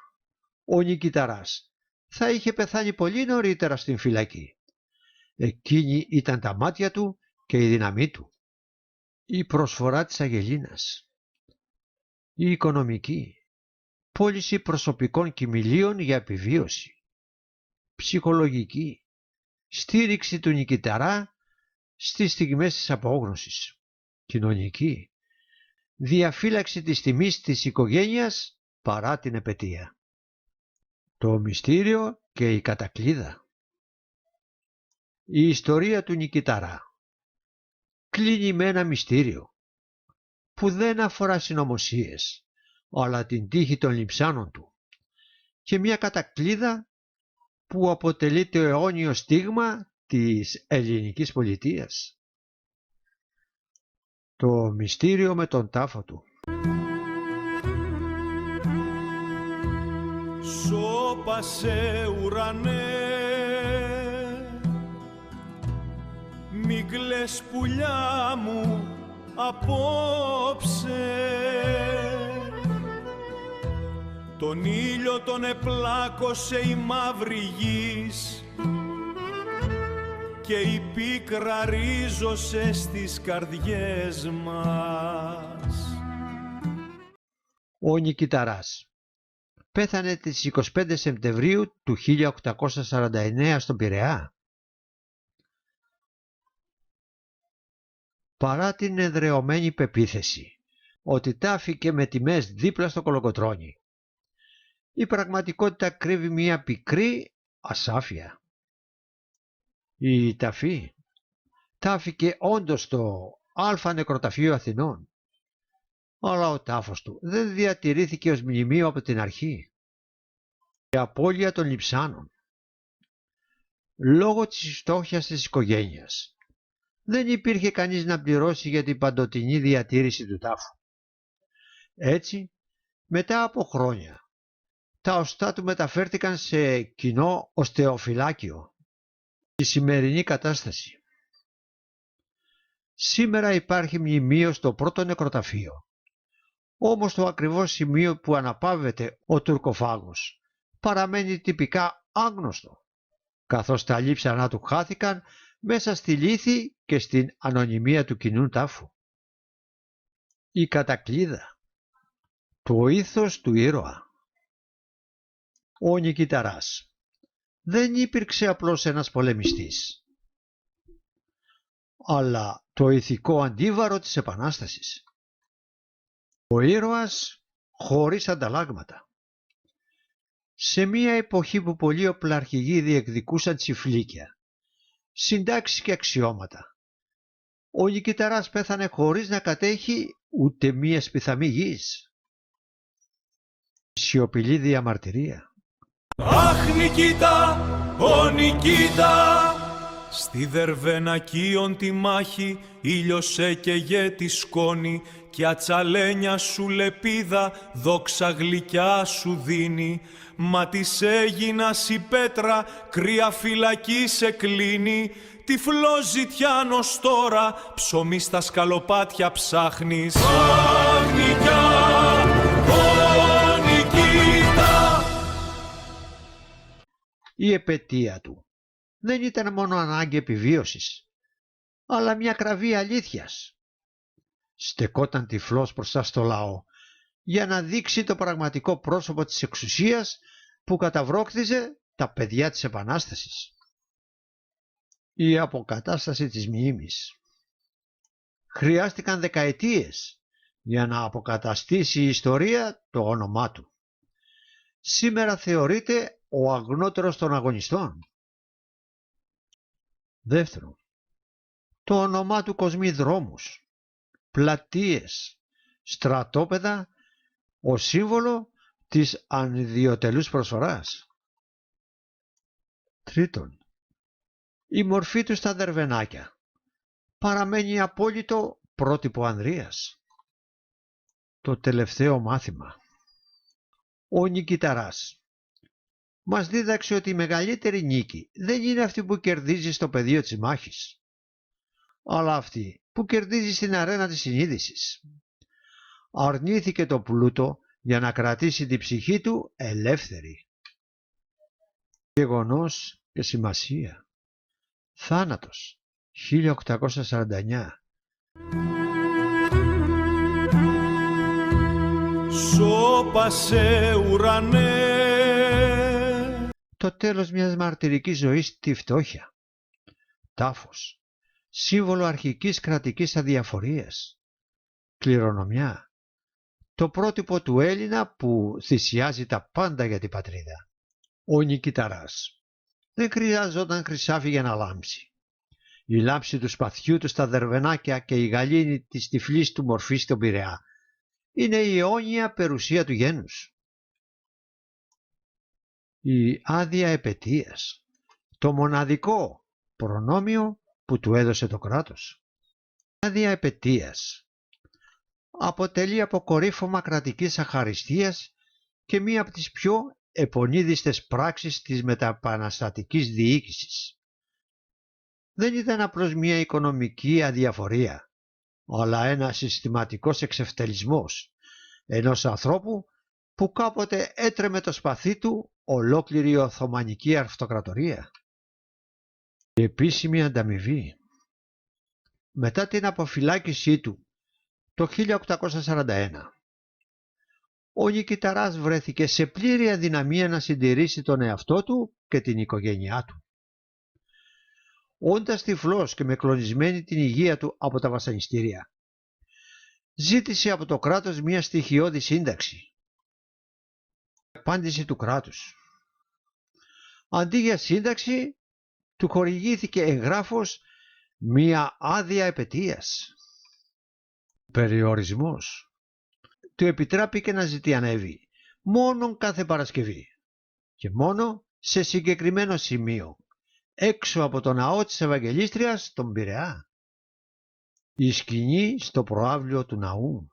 ο Νικηταράς θα είχε πεθάνει πολύ νωρίτερα στην φυλακή. Εκείνη ήταν τα μάτια του και η δύναμή του. Η προσφορά της Αγγελίνας. Η οικονομική. Πώληση προσωπικών κοιμηλίων για επιβίωση. Ψυχολογική. Στήριξη του Νικηταρά στις στιγμές της απόγνωσης. Κοινωνική. Διαφύλαξη της τιμής της οικογένειας παρά την επετεία. Το μυστήριο και η κατακλείδα. Η ιστορία του Νικηταρά κλείνει με ένα μυστήριο που δεν αφορά συνωμοσίες, αλλά την τύχη των λειψάνων του και μια κατακλείδα που αποτελεί το αιώνιο στίγμα της ελληνικής πολιτείας. Το μυστήριο με τον τάφο του. Σώπασε ουρανέ, μη κλαις πουλιά μου απόψε, τον ήλιο τον επλάκωσε η μαύρη γης και η πίκρα ρίζωσε στις καρδιές μας. Ο Νικηταράς πέθανε τις 25 Σεπτεμβρίου του 1849 στον Πειραιά. Παρά την εδρεωμένη πεποίθηση ότι τάφηκε με τιμές δίπλα στο κολοκοτρώνι, η πραγματικότητα κρύβει μία πικρή ασάφεια. Η ταφή τάφηκε όντως στο Α Νεκροταφείο Αθηνών, αλλά ο τάφος του δεν διατηρήθηκε ως μνημείο από την αρχή. Η απώλεια των λειψάνων. Λόγω της φτώχειας της οικογένειας δεν υπήρχε κανείς να πληρώσει για την παντοτινή διατήρηση του τάφου. Έτσι, μετά από χρόνια, τα οστά του μεταφέρθηκαν σε κοινό οστεοφυλάκιο. Η σημερινή κατάσταση. Σήμερα υπάρχει μνημείο στο πρώτο νεκροταφείο. Όμως το ακριβώς σημείο που αναπαύεται ο τουρκοφάγος παραμένει τυπικά άγνωστο, καθώς τα λείψανά του χάθηκαν μέσα στη λύθη και στην ανωνυμία του κοινού τάφου. Η κατακλείδα. Το ήθος του ήρωα. Ο Νικηταράς δεν υπήρξε απλώς ένας πολεμιστής, αλλά το ηθικό αντίβαρο της Επανάστασης. Ο ήρωας χωρίς ανταλλάγματα. Σε μια εποχή που πολλοί οπλαρχηγοί διεκδικούσαν τσιφλίκια, συντάξεις και αξιώματα, ο Νικηταράς πέθανε χωρίς να κατέχει ούτε μία σπιθαμή γης. Σιωπηλή διαμαρτυρία. Αχ Νικήτα, ο Νικήτα, στη Δερβενακίον τη μάχη ήλιος έκαιγε τη σκόνη κι ατσαλένια σου λεπίδα δόξα γλυκιά σου δίνει. Μα της έγινας η πέτρα, κρύα φυλακή σε κλείνει. Τυφλός ζητιάνος τώρα, ψωμί στα σκαλοπάτια ψάχνεις. Αχ Νικιά, ο Νικήτα. Η επετεία του δεν ήταν μόνο ανάγκη επιβίωσης, αλλά μια κραυγή αλήθειας. Στεκόταν τυφλός μπροστά στο λαό για να δείξει το πραγματικό πρόσωπο της εξουσίας που καταβρόκτιζε τα παιδιά της Επανάστασης. Η αποκατάσταση της μνήμης. Χρειάστηκαν δεκαετίες για να αποκαταστήσει η ιστορία το όνομά του. Σήμερα θεωρείται ο αγνότερος των αγωνιστών. Δεύτερον, το όνομά του κοσμεί δρόμους, πλατείες, στρατόπεδα, ως σύμβολο της ανιδιοτελούς προσφοράς. Τρίτον, η μορφή του στα Δερβενάκια παραμένει απόλυτο πρότυπο ανδρείας. Το τελευταίο μάθημα. Ο Νικηταράς μας δίδαξε ότι η μεγαλύτερη νίκη δεν είναι αυτή που κερδίζει στο πεδίο της μάχης, αλλά αυτή που κερδίζει στην αρένα της συνείδησης. Αρνήθηκε το πλούτο για να κρατήσει την ψυχή του ελεύθερη. Γεγονός και σημασία. Θάνατος 1849. Σώπασε ουρανέ. Το τέλος μιας μαρτυρικής ζωής στη φτώχεια. Τάφος. Σύμβολο αρχικής κρατικής αδιαφορίας. Κληρονομιά. Το πρότυπο του Έλληνα που θυσιάζει τα πάντα για την πατρίδα. Ο Νικηταράς δεν χρειαζόταν χρυσάφι για να λάμψει. Η λάμψη του σπαθιού του στα Δερβενάκια και η γαλήνη της τυφλής του μορφή στον Πειραιά είναι η αιώνια περουσία του γένους. Η άδεια επετείας, το μοναδικό προνόμιο που του έδωσε το κράτος. Η άδεια επετείας αποτελεί αποκορύφωμα κρατικής αχαριστίας και μία από τις πιο επονίδιστες πράξεις της μεταπαναστατικής διοίκησης. Δεν ήταν απλώς μία οικονομική αδιαφορία, αλλά ένα συστηματικός εξευτελισμός ενός ανθρώπου που κάποτε έτρεμε το σπαθί του ολόκληρη η Οθωμανική Αυτοκρατορία. Η επίσημη ανταμοιβή. Μετά την αποφυλάκησή του το 1841, ο Νικηταράς βρέθηκε σε πλήρη αδυναμία να συντηρήσει τον εαυτό του και την οικογένειά του. Όντας τυφλός και με κλονισμένη την υγεία του από τα βασανιστήρια, ζήτησε από το κράτος μια στοιχειώδη σύνταξη. Απάντηση του κράτους. Αντί για σύνταξη, του χορηγήθηκε εγγράφος μια άδεια επετείας. Περιορισμός. Του επιτράπηκε να ζητιανεύει μόνον κάθε Παρασκευή και μόνο σε συγκεκριμένο σημείο, έξω από το ναό της Ευαγγελίστριας στον Πειραιά. Η σκηνή στο προαύλιο του ναού.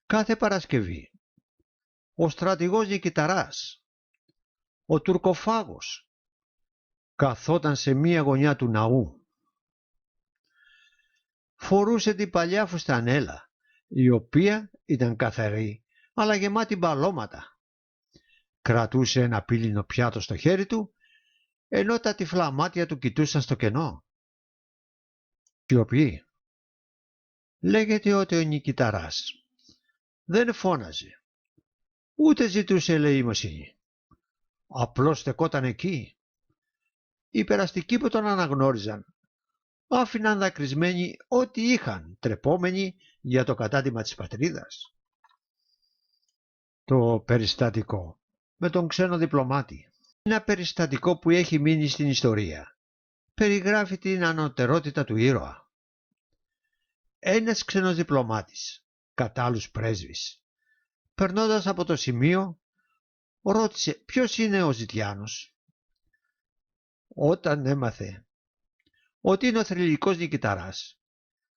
Κάθε Παρασκευή ο στρατηγός Νικηταράς, ο τουρκοφάγος, καθόταν σε μία γωνιά του ναού. Φορούσε την παλιά φουστανέλα, η οποία ήταν καθαρή αλλά γεμάτη μπαλώματα. Κρατούσε ένα πύλινο πιάτο στο χέρι του, ενώ τα τυφλά μάτια του κοιτούσαν στο κενό. Σιωπή. Λέγεται ότι ο Νικηταράς δεν φώναζε, ούτε ζητούσε ελεημοσύνη. Απλώς στεκόταν εκεί. Οι περαστικοί που τον αναγνώριζαν άφηναν δακρυσμένοι ό,τι είχαν, τρεπόμενοι για το κατάτημα της πατρίδας. Το περιστατικό με τον ξένο διπλωμάτη. Ένα περιστατικό που έχει μείνει στην ιστορία. Περιγράφει την ανωτερότητα του ήρωα. Ένας ξένος διπλωμάτης, κατά άλλους πρέσβης, περνώντας από το σημείο, ρώτησε ποιος είναι ο Ζητιάνος. Όταν έμαθε ότι είναι ο θρυλικός νικηταράς,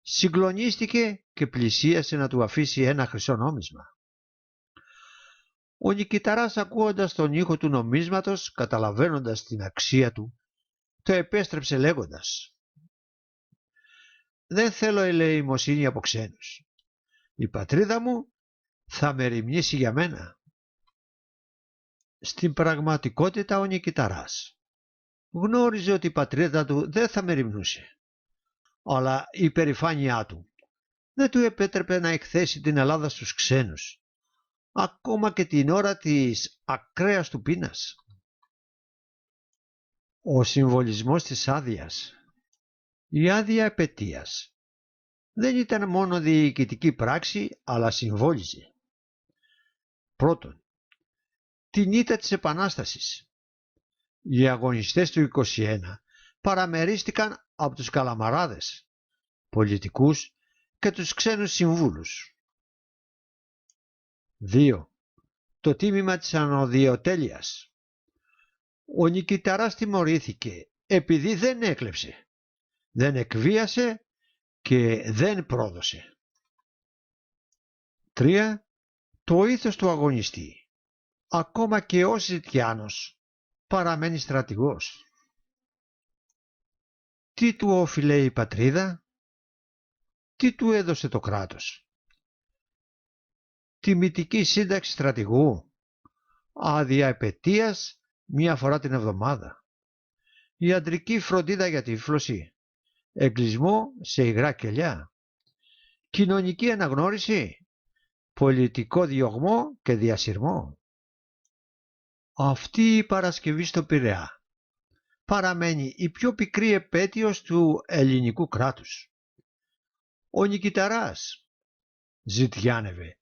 συγκλονίστηκε και πλησίασε να του αφήσει ένα χρυσό νόμισμα. Ο νικηταράς, ακούοντας τον ήχο του νομίσματος, καταλαβαίνοντας την αξία του, το επέστρεψε λέγοντας: «Δεν θέλω ελεημοσύνη από ξένους. Η πατρίδα μου θα μεριμνήσει για μένα». Στην πραγματικότητα ο νικηταράς γνώριζε ότι η πατρίδα του δεν θα μεριμνούσε, αλλά η υπερηφάνειά του δεν του επέτρεπε να εκθέσει την Ελλάδα στους ξένους, ακόμα και την ώρα της ακραίας του πείνας. Ο συμβολισμός της άδειας. Η άδεια επετείας δεν ήταν μόνο διοικητική πράξη, αλλά συμβόλιζε. Πρώτον, την ήττα της Επανάστασης. Οι αγωνιστές του 21 παραμερίστηκαν από τους καλαμαράδες, πολιτικούς και τους ξένους συμβούλους. 2. Το τίμημα της ανωδιοτέλειας. Ο νικηταράς τιμωρήθηκε επειδή δεν έκλεψε, δεν εκβίασε και δεν πρόδωσε. 3. Το ήθος του αγωνιστή. Ακόμα και ο Ζητιάνος παραμένει στρατηγός. Τι του όφιλε η πατρίδα, τι του έδωσε το κράτος. Τιμητική σύνταξη στρατηγού, άδεια επετείας μία φορά την εβδομάδα, ιατρική φροντίδα για τύφλωση, εγκλισμό σε υγρά κελιά, κοινωνική αναγνώριση, πολιτικό διωγμό και διασυρμό. Αυτή η Παρασκευή στο Πειραιά παραμένει η πιο πικρή επέτειος του ελληνικού κράτους. Ο νικηταράς ζητιάνευε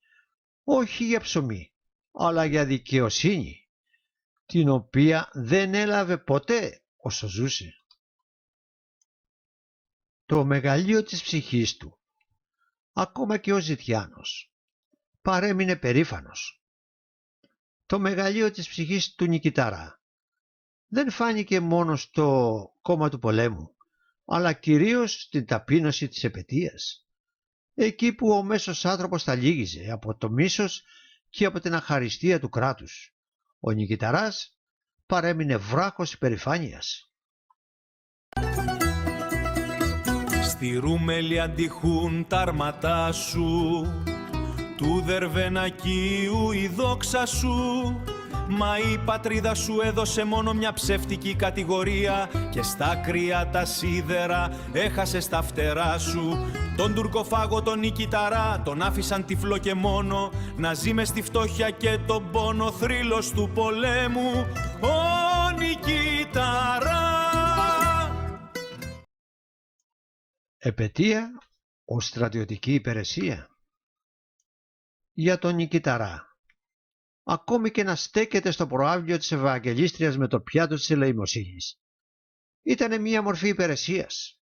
όχι για ψωμί, αλλά για δικαιοσύνη, την οποία δεν έλαβε ποτέ όσο ζούσε. Το μεγαλείο της ψυχής του, ακόμα και ο Ζητιάνος, παρέμεινε περήφανος. Το μεγαλείο της ψυχής του νικηταρά δεν φάνηκε μόνο στο κόμμα του πολέμου, αλλά κυρίως στην ταπείνωση της επετείας, εκεί που ο μέσος άνθρωπος τα λύγιζε από το μίσος και από την αχαριστία του κράτους. Ο νικηταράς παρέμεινε βράχος υπερηφάνειας. Στη Ρούμελη αντιχούν τα αρματά σου, του Δερβενακίου η δόξα σου. Μα η πατρίδα σου έδωσε μόνο μια ψεύτικη κατηγορία και στα κρύα τα σίδερα έχασες τα φτερά σου. Τον τουρκοφάγο τον νικηταρά τον άφησαν τυφλό και μόνο να ζει μες στη φτώχεια και τον πόνο, θρύλος του πολέμου, ο νικηταρά. Επετεία ως στρατιωτική υπηρεσία. Για τον νικηταρά, ακόμη και να στέκεται στο προάβλιο της Ευαγγελίστριας με το πιάτο της ελεημοσύνης, ήταν μία μορφή υπηρεσίας.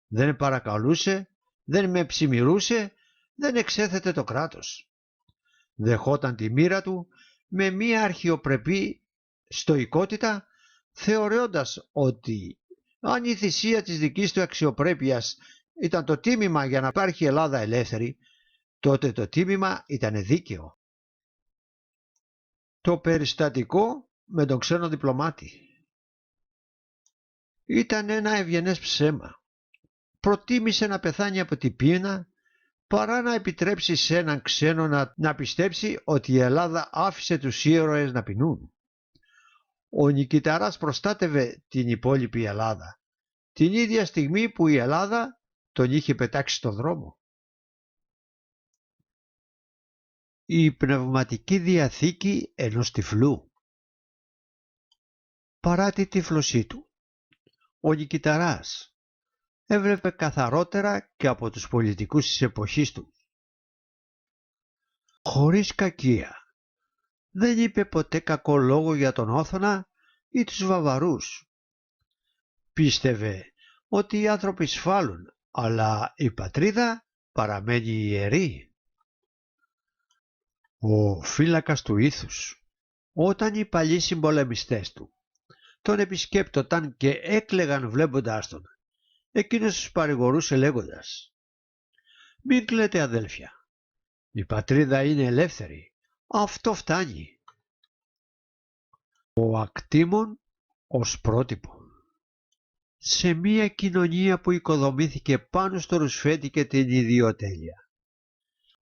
Δεν παρακαλούσε, δεν με ψημυρούσε, δεν εξέθετε το κράτος. Δεχόταν τη μοίρα του με μία αρχιοπρεπή στοικότητα, θεωρώντας ότι αν η θυσία της δικής του αξιοπρέπειας ήταν το τίμημα για να υπάρχει Ελλάδα ελεύθερη, τότε το τίμημα ήταν δίκαιο. Το περιστατικό με τον ξένο διπλωμάτη. Ήταν ένα ευγενές ψέμα. Προτίμησε να πεθάνει από την πείνα παρά να επιτρέψει σε έναν ξένο να πιστέψει ότι η Ελλάδα άφησε τους ήρωες να πεινούν. Ο νικηταράς προστάτευε την υπόλοιπη Ελλάδα, την ίδια στιγμή που η Ελλάδα τον είχε πετάξει στον δρόμο. Η πνευματική διαθήκη ενός τυφλού. Παρά τη τύφλωσή του, ο νικηταράς έβλεπε καθαρότερα και από τους πολιτικούς της εποχής του. Χωρίς κακία, δεν είπε ποτέ κακό λόγο για τον Όθωνα ή τους Βαβαρούς. Πίστευε ότι οι άνθρωποι σφάλουν, αλλά η πατρίδα παραμένει ιερή. Ο φύλακας του ήθους, όταν οι παλιοί συμπολεμιστές του τον επισκέπτονταν και έκλαιγαν βλέποντάς τον, εκείνος τους παρηγορούσε λέγοντας: «Μην κλαίτε αδέλφια, η πατρίδα είναι ελεύθερη, αυτό φτάνει». Ο Ακτήμων ως πρότυπο. Σε μια κοινωνία που οικοδομήθηκε πάνω στο ρουσφέτη και την ιδιοτέλεια,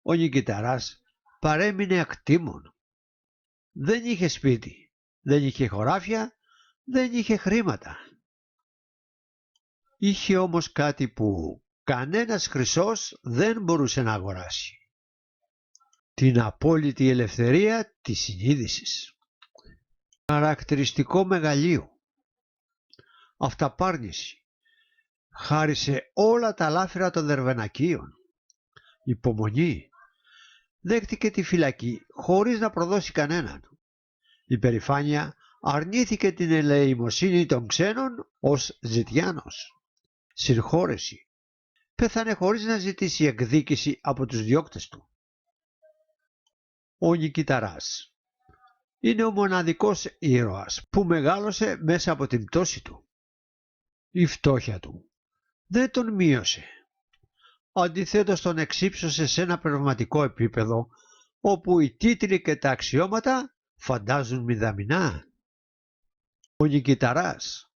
ο Νικηταράς παρέμεινε ακτήμων. Δεν είχε σπίτι, δεν είχε χωράφια, δεν είχε χρήματα. Είχε όμως κάτι που κανένας χρυσός δεν μπορούσε να αγοράσει: την απόλυτη ελευθερία της συνείδησης. Χαρακτηριστικό μεγαλείο, αυταπάρνηση, χάρισε όλα τα λάφυρα των Δερβενακίων. Υπομονή, δέχτηκε τη φυλακή χωρίς να προδώσει κανέναν. Υπερηφάνεια, αρνήθηκε την ελεημοσύνη των ξένων ως ζητιάνος. Συγχώρεση, πέθανε χωρίς να ζητήσει εκδίκηση από τους διώκτες του. Ο Νικηταράς είναι ο μοναδικός ήρωας που μεγάλωσε μέσα από την πτώση του. Η φτώχεια του δεν τον μείωσε. Αντιθέτως τον εξύψωσε σε ένα πνευματικό επίπεδο όπου οι τίτλοι και τα αξιώματα φαντάζουν μηδαμινά. Ο Νικηταράς,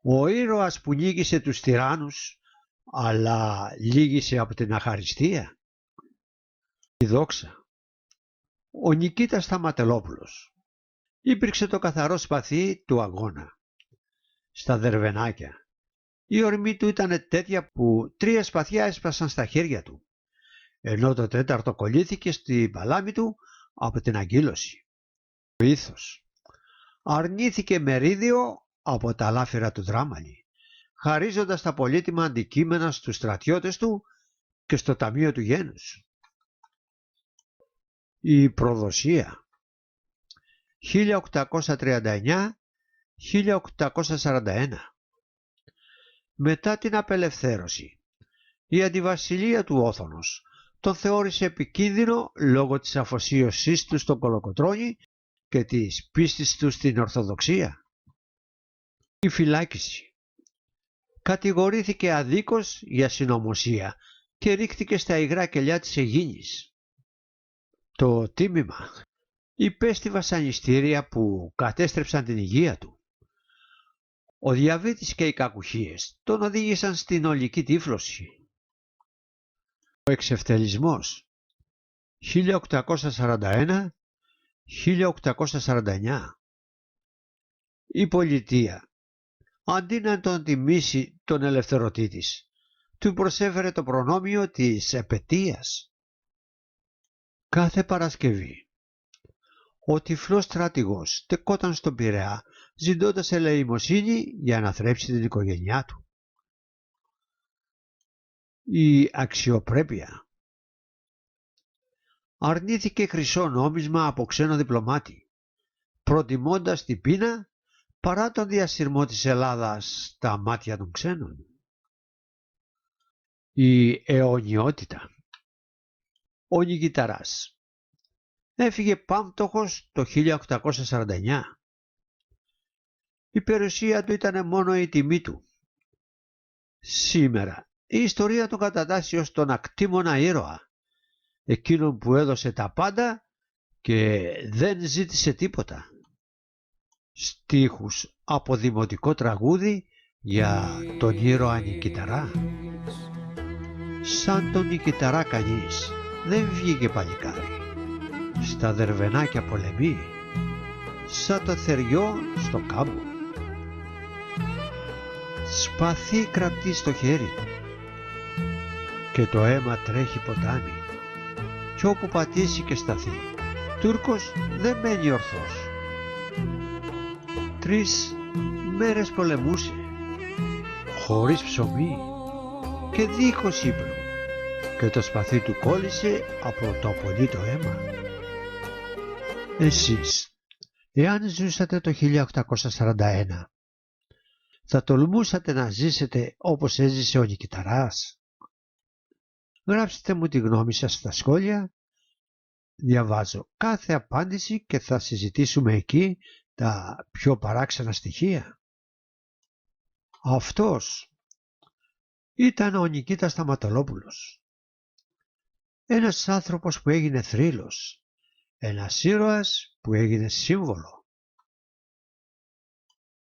ο ήρωας που νίκησε τους τυράννους αλλά λύγησε από την αχαριστία. Η δόξα. Ο Νικήτας Σταματελόπουλος υπήρξε το καθαρό σπαθί του αγώνα. Στα Δερβενάκια η ορμή του ήταν τέτοια που 3 σπαθιά έσπασαν στα χέρια του, ενώ το 4ο κολλήθηκε στη παλάμη του από την αγκύλωση. Ο ήθος αρνήθηκε μερίδιο από τα λάφυρα του Δράμαλη, χαρίζοντας τα πολύτιμα αντικείμενα στους στρατιώτες του και στο ταμείο του γένους. Η προδοσία. 1839-1841. Μετά την απελευθέρωση, η αντιβασιλεία του Όθωνος τον θεώρησε επικίνδυνο λόγω της αφοσίωσής του στον Κολοκοτρώνη και της πίστης του στην Ορθοδοξία. Η φυλάκιση. Κατηγορήθηκε αδίκως για συνωμοσία και ρίχτηκε στα υγρά κελιά της Αιγίνης. Το τίμημα. Υπέστη βασανιστήρια που κατέστρεψαν την υγεία του. Ο διαβήτης και οι κακουχίες τον οδήγησαν στην ολική τύφλωση. Ο εξευτελισμός. 1841-1849. Η πολιτεία, αντί να τον τιμήσει τον ελευθερωτή της, του προσέφερε το προνόμιο της επετείας. Κάθε Παρασκευή ο τυφλός στρατηγός στεκόταν στον Πειραιά ζητώντας ελεημοσύνη για να θρέψει την οικογένειά του. Η αξιοπρέπεια. Αρνήθηκε χρυσό νόμισμα από ξένο διπλωμάτη, προτιμώντας την πείνα παρά τον διασυρμό της Ελλάδας στα μάτια των ξένων. Η αιωνιότητα. Ο Νικηταράς έφυγε πάμπτωχος το 1849. Η περιουσία του ήταν μόνο η τιμή του. Σήμερα η ιστορία του κατατάσσει ως τον ακτήμονα ήρωα, εκείνον που έδωσε τα πάντα και δεν ζήτησε τίποτα. Στίχους από δημοτικό τραγούδι για τον ήρωα Νικηταρά. Σαν τον Νικηταρά κανείς δεν βγήκε παλικάρι, στα Δερβενάκια πολεμεί, σαν το θεριό στο κάμπο. Σπαθί κρατεί στο χέρι του και το αίμα τρέχει ποτάμι, κι όπου πατήσει και σταθεί, Τούρκος δεν μένει ορθός. 3 μέρες πολεμούσε, χωρίς ψωμί και δίχως ύπνο, και το σπαθί του κόλλησε από το απολύτο αίμα. Εσείς, εάν ζούσατε το 1841, θα τολμούσατε να ζήσετε όπως έζησε ο Νικηταράς? Γράψτε μου τη γνώμη σας στα σχόλια. Διαβάζω κάθε απάντηση και θα συζητήσουμε εκεί τα πιο παράξενα στοιχεία. Αυτός ήταν ο Νικήτας Σταματολόπουλος. Ένας άνθρωπος που έγινε θρύλος. Ένας ήρωας που έγινε σύμβολο.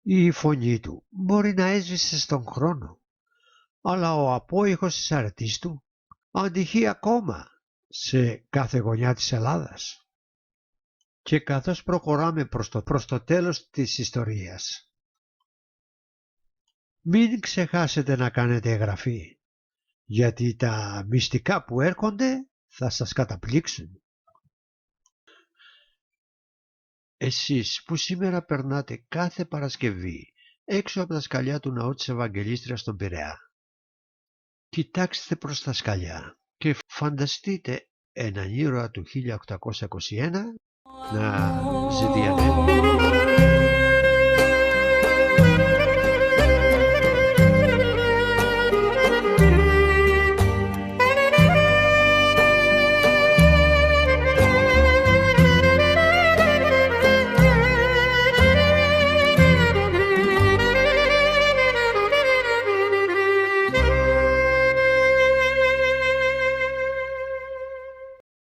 Η φωνή του μπορεί να έσβησε στον χρόνο, αλλά ο απόϊχος της αρετής του αντυχεί ακόμα σε κάθε γωνιά της Ελλάδας. Και καθώς προχωράμε προς το τέλος της ιστορίας, μην ξεχάσετε να κάνετε εγγραφή, γιατί τα μυστικά που έρχονται θα σας καταπλήξουν. Εσείς που σήμερα περνάτε κάθε Παρασκευή έξω από τα σκαλιά του ναού της Ευαγγελίστριας στον Πειραιά, κοιτάξτε προς τα σκαλιά και φανταστείτε έναν ήρωα του 1821 να ζητιανεύει.